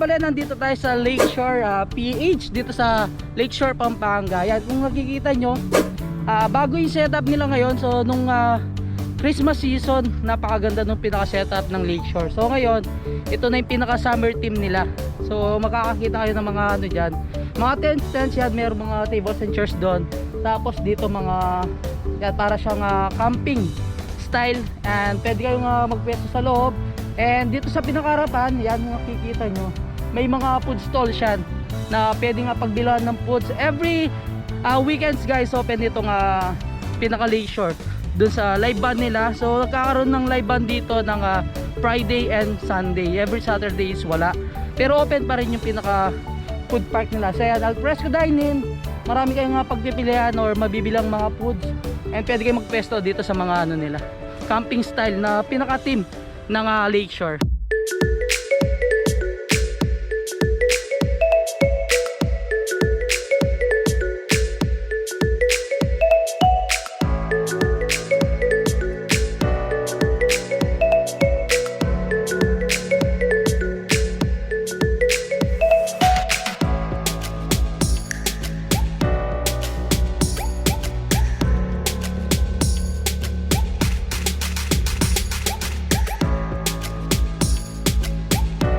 pala, nandito tayo sa Lakeshore PH dito sa Lakeshore Pampanga. Yan, kung nakikita nyo, bago yung setup nila ngayon. So nung Christmas season, napakaganda nung pinaka-setup ng Lakeshore. So ngayon, ito na yung pinaka-summer team nila. So makakakita kayo ng mga ano dyan, mga tents yan, meron mga tables and chairs doon. Tapos dito mga yan, para siyang camping style, and pwede kayong magpwesto sa loob. And dito sa pinakaharapan, yan makikita nyo, may mga food stalls yan na pwede nga pagbilan ng foods. Every weekends guys, open itong pinaka Lakeshore dun sa live band nila. So nagkakaroon ng live band dito ng Friday and Sunday. Every Saturday is wala, pero open pa rin yung pinaka food park nila. So yan, al fresco dining, marami kayong pagpipilian or mabibilang mga foods, and pwede kayong magpesto dito sa mga ano nila, camping style na pinaka team ng Lakeshore.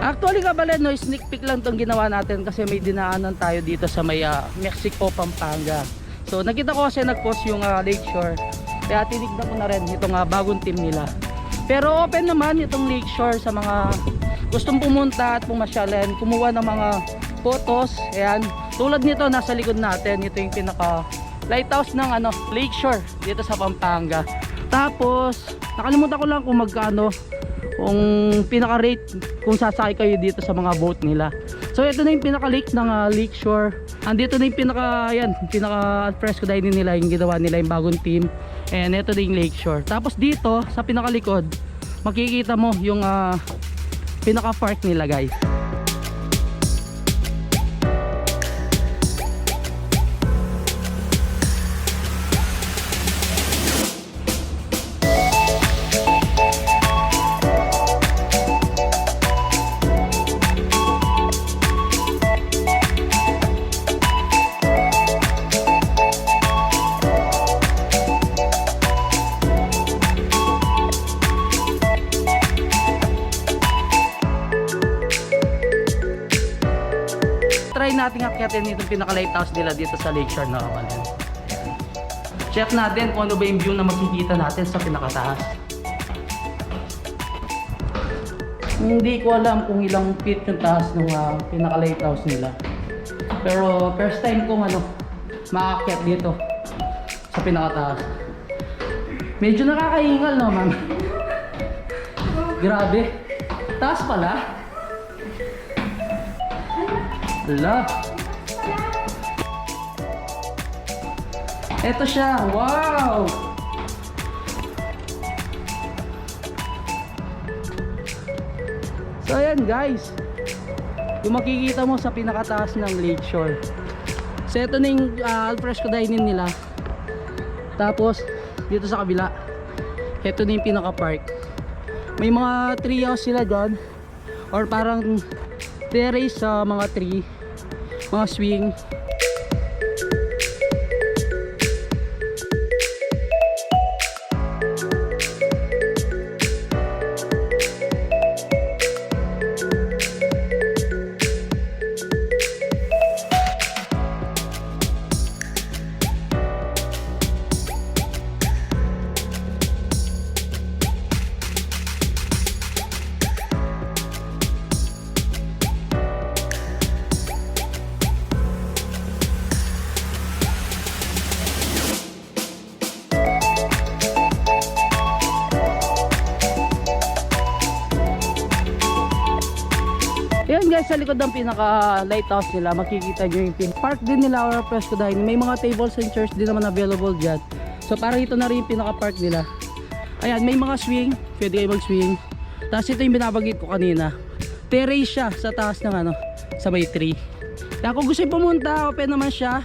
Actually kabalen, no, sneak peek lang tong ginawa natin kasi may dinaanan tayo dito sa may Mexico, Pampanga. So nakita ko kasi nag-post yung Lakeshore, kaya tinignan ko na rin itong bagong team nila. Pero open naman itong Lakeshore sa mga gustong pumunta at pumasyalan, kumuha ng mga photos. Ayan, tulad nito nasa likod natin, ito yung pinaka lighthouse ng Lakeshore dito sa Pampanga. Tapos nakalimutan ko lang kung magkano kung pinaka-rate kung sasakay kayo dito sa mga boat nila. So ito na yung pinaka-lake ng Lakeshore. Andito na yung pinaka-fresco dining nila, yung ginawa nila yung bagong team. And ito na yung Lakeshore. Tapos dito sa pinaka-likod, makikita mo yung pinaka-park nila guys. Try natin akyatin itong pinaka-lighthouse nila dito sa Lakeshore na kabalan. Check natin kung ano ba yung view na makikita natin sa pinakataas. Hindi ko alam kung ilang feet yung taas ng pinaka-lighthouse nila. Pero first time kong maakyat dito sa pinakataas. Medyo nakakahingal, no, ma'am? Grabe. Taas pala. Hala. Ito siya. Wow! So ayan guys, yung makikita mo sa pinakataas ng Lakeshore. So ito na yung al fresco dining nila. Tapos dito sa kabila, ito na yung pinaka park. May mga tree house sila dyan, or parang terrace sa mga tree, mga swing. Ayan guys, sa likod ng pinaka lighthouse nila, makikita nyo yung park din nila or fresco dining. May mga tables and chairs din naman available dyan. So parang ito na rin yung pinaka park nila. Ayan, may mga swing, pwede kayo mag swing. Tapos ito yung binabagit ko kanina, terrace siya sa taas ng sa may tree. Kaya kung gusto yung pumunta, open naman siya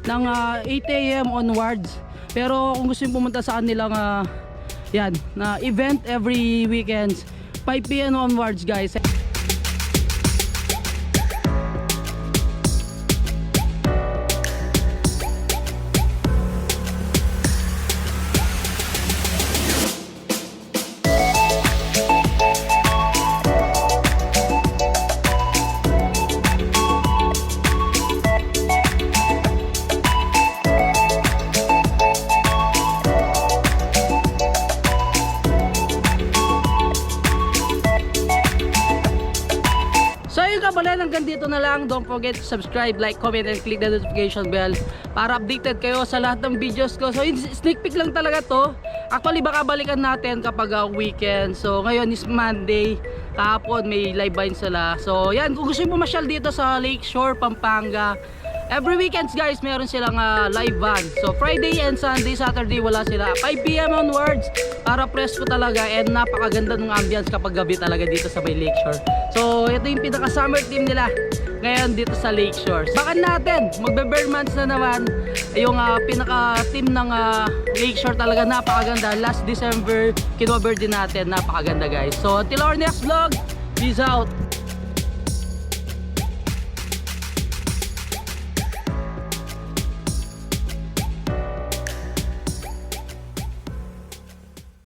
ng 8 AM onwards. Pero kung gusto yung pumunta sa kanilang yan, na event every weekends, 5 PM onwards guys. ito na lang. Don't forget to subscribe, like, comment, and click the notification bell para updated kayo sa lahat ng videos ko. So sneak peek lang talaga to. Actually baka balikan natin kapag weekend. So ngayon is Monday. Kahapon may live bind sila. So yan, kung gusto mo masyal dito sa Lakeshore, Pampanga, every weekends guys meron silang live band. So Friday and Sunday, Saturday wala sila. 5 PM onwards para presko talaga and napakaganda ng ambience kapag gabi talaga dito sa may Lakeshore. So ito yung pinaka summer team nila ngayon dito sa Lakeshore. Bakan natin, magbe-bare months na naman yung pinaka team ng Lakeshore, talaga napakaganda. Last December kinover din natin, napakaganda guys. So until our next vlog, peace out.